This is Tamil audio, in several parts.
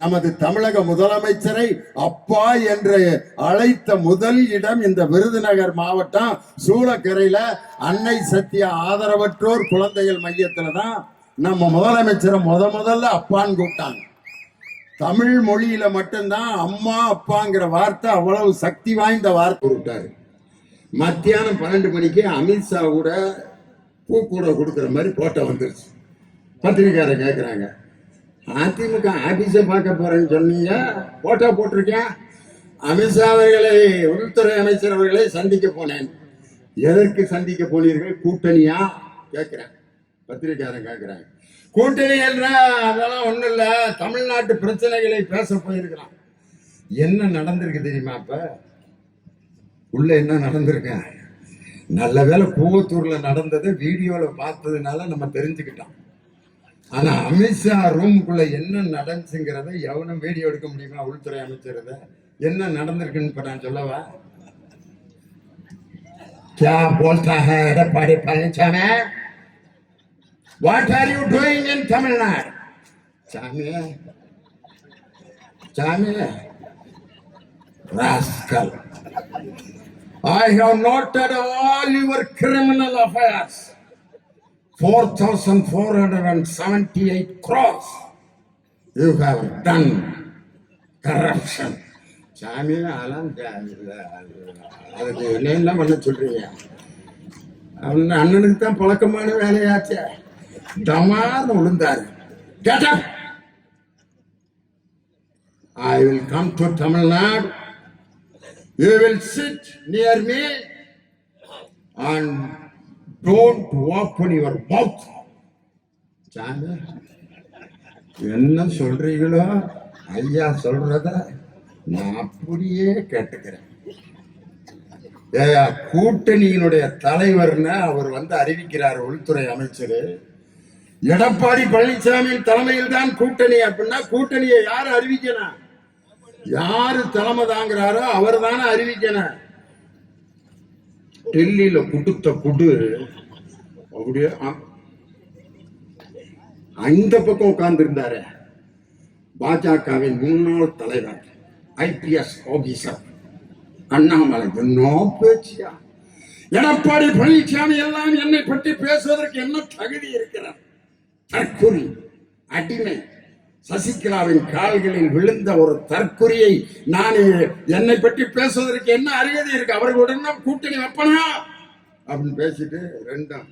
நமது தமிழக முதலமைச்சரை அப்பா என்று அழைத்த முதல் இடம் இந்த விருதுநகர் மாவட்டம் சூளக்கரையில அன்னை சத்திய ஆதரவற்றோர் குழந்தைகள் மையத்துல தான் நம்ம முதலமைச்சரை முதல்ல அப்பான்னு கூப்பிட்டாங்க. தமிழ் மொழியில மட்டும்தான் அம்மா அப்பாங்கிற வார்த்தை அவ்வளவு சக்தி வாய்ந்த வார்த்தை விட்டாரு. மத்தியானம் 12 மணிக்கு அமித்ஷா கூட பூ கூட கொடுக்குற மாதிரி போட்டோ வந்துருச்சு. பத்திரிக்கையாளர் கேட்கிறாங்க, அதிமுக ஆபீஸை பார்க்க போறேன்னு சொன்னீங்க, போட்டோ போட்டிருக்கேன். அமித்ஷா அவர்களை, உள்துறை அமைச்சர் அவர்களை சந்திக்க போனேன். எதற்கு சந்திக்க போனீர்கள்? கூட்டணியா கேட்கிறேன். பத்திரிக்கையாளர் கேட்கிறாங்க. கூட்டணி என்ற அதெல்லாம் ஒண்ணும் இல்ல, தமிழ்நாட்டு பிரச்சனைகளை பேச போயிருக்கிறான். என்ன நடந்திருக்கு தெரியுமா? அப்ப உள்ள என்ன நடந்திருக்க? நல்ல வேலை கூவத்தூர்ல நடந்ததை வீடியோல பார்த்ததுனால நம்ம தெரிஞ்சுக்கிட்டோம். ஆனா அமித்ஷா ரூமுக்குள்ள என்ன நடந்துச்சுங்கிறத எவனும் வீடியோ எடுக்க முடியுமா? உள்துறை அமைச்சர் என்ன நடந்திருக்குன்னு இப்ப நான் சொல்லவா? क्या बोलता है Edappadi पळनिसामी? What are you doing in Tamil Nadu? Chami, rascal. I have noted all your criminal affairs. 4,478 crores you have done corruption. சாமி அதுக்கு என்ன பண்ண சொல்றீங்க? அண்ணனுக்கு தான் பழக்கமான வேலையாச்சே. டமார்னு விழுந்தாரு. Get up! I will come to Tamil Nadu. You will sit near me and don't open your mouth. சாமி என்ன சொல்றீங்களோ ஐயா சொல்றத நான் அப்படியே கேட்டுக்கிறேன். கூட்டணியினுடைய தலைவர்னு அவர் அறிவிக்கிறார் உள்துறை அமைச்சர். எடப்பாடி பழனிசாமி தலைமையில் தான் கூட்டணி. அப்படின்னா கூட்டணியை யாரு அறிவிக்கணும்? யாரு தலைமை தாங்கிறாரோ அவர் தானே அறிவிக்கணும். டெல்லியில குடுத்த குடு அப்படியே அந்த பக்கம் உட்கார்ந்து இருந்தாரு பாஜகவின் முன்னாள் தலைவர் ஐபிஎஸ் ஆபீசர் அண்ணாமலை. என்ன பேச்சியா? எடப்பாடி பழனிசாமி எல்லாம் என்னை பற்றி பேசுவதற்கு என்ன தகுதி இருக்கிறார்? தற்குறி, அடிமை, சசிகலாவின் கால்களில் விழுந்த ஒரு தற்குறியை நான் என்னை பற்றி பேசுவதற்கு என்ன அருகதை இருக்கு? அவர்களுடன் கூட்டணி வைப்பனா அப்படின்னு பேசிட்டு ரெண்டும்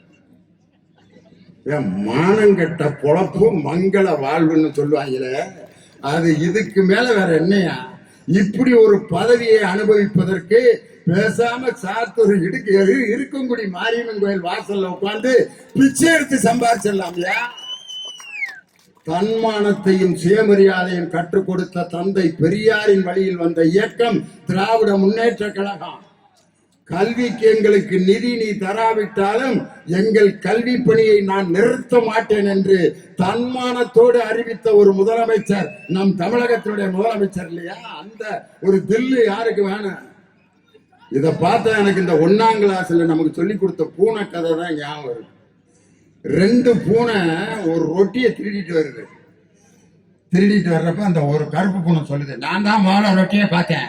மானங்கட்ட பொழப்பு மங்கள வாழ்வுன்னு சொல்லுவாங்களே, அது இதுக்கு மேல வேற என்னையா? இப்படி ஒரு பதவியை அனுபவிப்பதற்கு பேசாம சாத்தூர் இருக்குங்குடி மாரியம்மன் கோயில் வாசல்ல உட்கார்ந்து பிச்சை எடுத்து சம்பாதிச்சிடலாம்யா. தன்மானத்தையும் சுயமரியாதையும் கற்றுக் கொடுத்த தந்தை பெரியாரின் வழியில் வந்த இயக்கம் திராவிட முன்னேற்ற கழகம். கல்விக்கு எங்களுக்கு நிதி நீ தராவிட்டாலும் எங்கள் கல்வி பணியை நான் நிறுத்த மாட்டேன் என்று தன்மானத்தோடு அறிவித்த ஒரு முதலமைச்சர் நம் தமிழகத்தினுடைய முதலமைச்சர் இல்லையா? அந்த ஒரு தில்லு யாருக்கு வேணும்? இத பார்த்தா எனக்கு இந்த 1ஆம் கிளாஸ்ல நமக்கு சொல்லி கொடுத்த பூனை கதை தான் ஞாபகம் வருது. 2 பூனை ஒரு ரொட்டியை திருடிட்டு வருது. திருடிட்டு வர்றப்ப அந்த ஒரு கருப்பு பூனை சொல்லுது, நான் தான் முதல்ல ரொட்டியை பார்த்தேன்,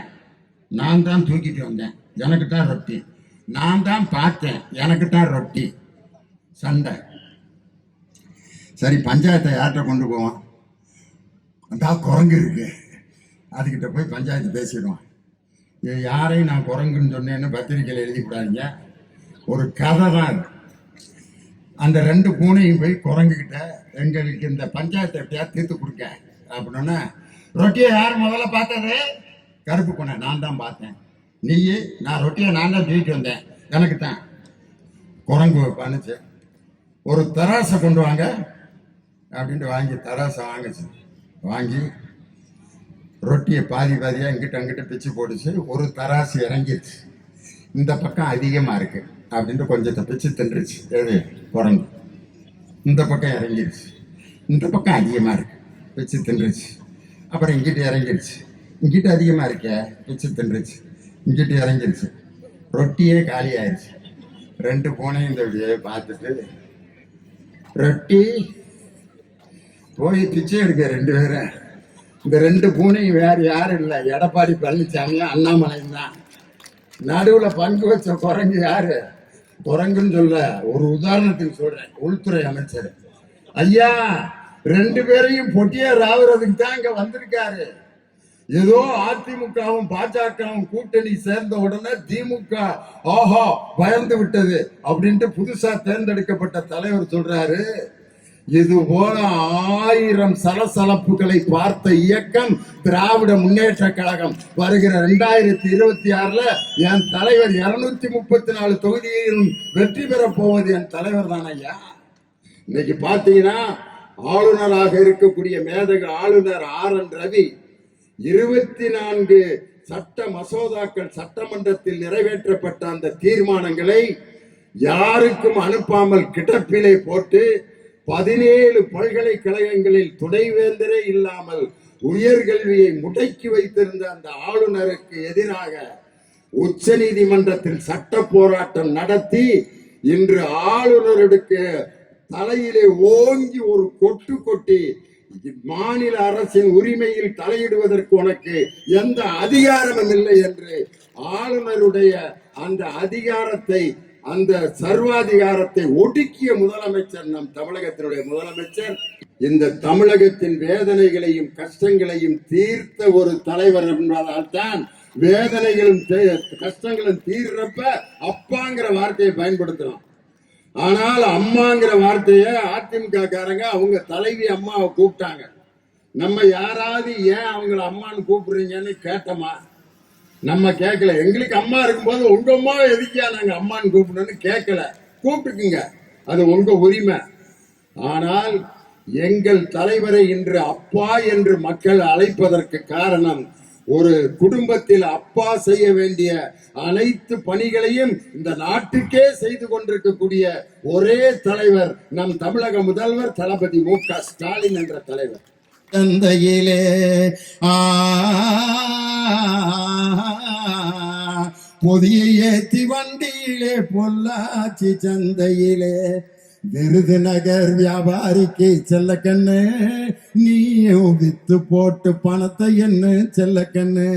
நான் தான் தூக்கிட்டு வந்தேன், எனக்கு தான் ரொட்டி, நான் தான் பார்த்தேன், எனக்கு தான் ரொட்டி. சண்டை. சரி, பஞ்சாயத்தை யார்கிட்ட கொண்டு போவான்? அந்த குரங்கு இருக்கு, அதுகிட்ட போய் பஞ்சாயத்து பேசிடுவான். யாரையும் நான் குரங்குன்னு சொன்னேன்னு பத்திரிகையில் எழுதி கூடாதீங்க, ஒரு கதை தான் இருக்கு. அந்த 2 பூனையும் போய் குரங்குகிட்ட எங்களுக்கு இந்த பஞ்சாயத்தை எப்படியா தீர்த்து கொடுக்க அப்படின்னா, ரொட்டியை யார் முதல்ல பார்த்தது? கருப்பு பூனை. நான் தான் பார்த்தேன். நீயே? நான் ரொட்டியை நான் தான் தூக்கிட்டு வந்தேன், எனக்கு தான். குரங்கு பண்ணுச்சு, ஒரு தராசை கொண்டு வாங்க அப்படின்ட்டு வாங்கி தராசை வாங்கிச்சு. வாங்கி ரொட்டியை பாதியா இங்கிட்ட அங்கிட்ட பிச்சு போட்டுச்சு. ஒரு தராசு இறங்கிடுச்சு. இந்த பக்கம் அதிகமா இருக்கு அப்படின்ட்டு கொஞ்சத்தை பிச்சு தின்றுச்சு. எது? குரங்கு. இந்த பக்கம் இறங்கிடுச்சு. இந்த பக்கம் அதிகமா இருக்கு, பிச்சு தின்றுச்சு. அப்புறம் இங்கிட்ட இறங்கிடுச்சு. இங்கிட்ட அதிகமா இருக்க, பிச்சு தின்றுச்சு. இங்கிட்ட இறங்கிடுச்சு. ரொட்டியே காலி ஆயிடுச்சு. 2 பூனையும் இந்த பார்த்துட்டு, ரொட்டி போய் பிச்சை எடுக்க 2 பேரை இந்த ரெண்டு பூனையும் வேற யாரும் இல்லை, எடப்பாடி பழனிசாமி அண்ணாமலையும் தான். நடுவுல பங்கு வச்ச குரங்கு யாரு? குரங்குன்னு சொல்ல ஒரு உதாரணத்துக்கு சொல்றேன், உள்துறை அமைச்சர் ஐயா ரெண்டு பேரையும் பொட்டியார் ஆகுறதுக்கு தான் இங்க வந்திருக்காரு. ஏதோ அதிமுகவும் பாஜகவும் கூட்டணி சேர்ந்த உடனே திமுக ஆஹா பயந்து விட்டது அப்படின்ட்டு புதுசா தேர்ந்தெடுக்கப்பட்ட தலைவர் சொல்றாரு. இது போல 1000 சலசலப்புகளை பார்த்த இயக்கம் திராவிட முன்னேற்ற கழகம். வருகிற 2026ல என் தலைவர் 234 தொகுதியிலும் வெற்றி பெற போவது என் தலைவர் தான் ஐயா. இன்னைக்கு பாத்தீங்கன்னா ஆளுநராக இருக்கக்கூடிய மேதக ஆளுநர் RN ரவி 24 சட்ட மசோதாக்கள் சட்டமன்றத்தில் நிறைவேற்றப்பட்ட அந்த தீர்மானங்களை யாருக்கும் அனுப்பாமல் கிடப்பிலே போட்டு 17 பல்கலைக்கழகங்களில் துணைவேந்தரே இல்லாமல் உயர்கல்வியை முடக்கி வைத்திருந்த அந்த ஆளுநருக்கு எதிராக உச்ச நீதிமன்றத்தில் சட்ட போராட்டம் நடத்தி இன்று ஆளுநருக்கு தலையிலே ஓங்கி ஒரு கொட்டு கொட்டி மாநில அரசின் உரிமையில் தலையிடுவதற்கு உனக்கு எந்த அதிகாரமும் இல்லை என்று ஆளுநருடைய அந்த அதிகாரத்தை, அந்த சர்வாதிகாரத்தை ஒடுக்கிய முதலமைச்சர் நம் தமிழகத்தினுடைய முதலமைச்சர். இந்த தமிழகத்தின் வேதனைகளையும் கஷ்டங்களையும் தீர்த்த ஒரு தலைவர் என்பதால் தான் வேதனைகளும் கஷ்டங்களும் தீர்றப்ப அப்பாங்கிற வார்த்தையை பயன்படுத்தலாம். ஆனால் அம்மாங்கிற வார்த்தைய அதிமுக காரங்க அவங்க தலைவி அம்மாவை கூப்பிட்டாங்க. நம்ம யாராவது ஏன் அவங்கள அம்மான்னு கூப்பிடுறீங்கன்னு கேட்டோமா? நம்ம கேட்கல. எங்களுக்கு அம்மா இருக்கும்போது உங்க அம்மா எதுக்கியா நாங்க அம்மான்னு கூப்பிடணும்னு கேட்கல. கூப்பிட்டுக்குங்க, அது உங்க உரிமை. ஆனால் எங்கள் தலைவரை இன்று அப்பா என்று மக்கள் அழைப்பதற்கு காரணம், ஒரு குடும்பத்தில் அப்பா செய்ய வேண்டிய அனைத்து பணிகளையும் இந்த நாட்டுக்கே செய்து கொண்டிருக்கக்கூடிய ஒரே தலைவர் நம் தமிழக முதல்வர் தளபதி மு.க. ஸ்டாலின் என்ற தலைவர். தந்தையிலே பொதிய ஏத்தி வண்டியிலே பொள்ளாச்சி சந்தையிலே விருதுநகர் வியாபாரிக்கு செல்ல கண்ணு, நீ வித்து போட்டு பணத்தை என்ன செல்ல கண்ணு.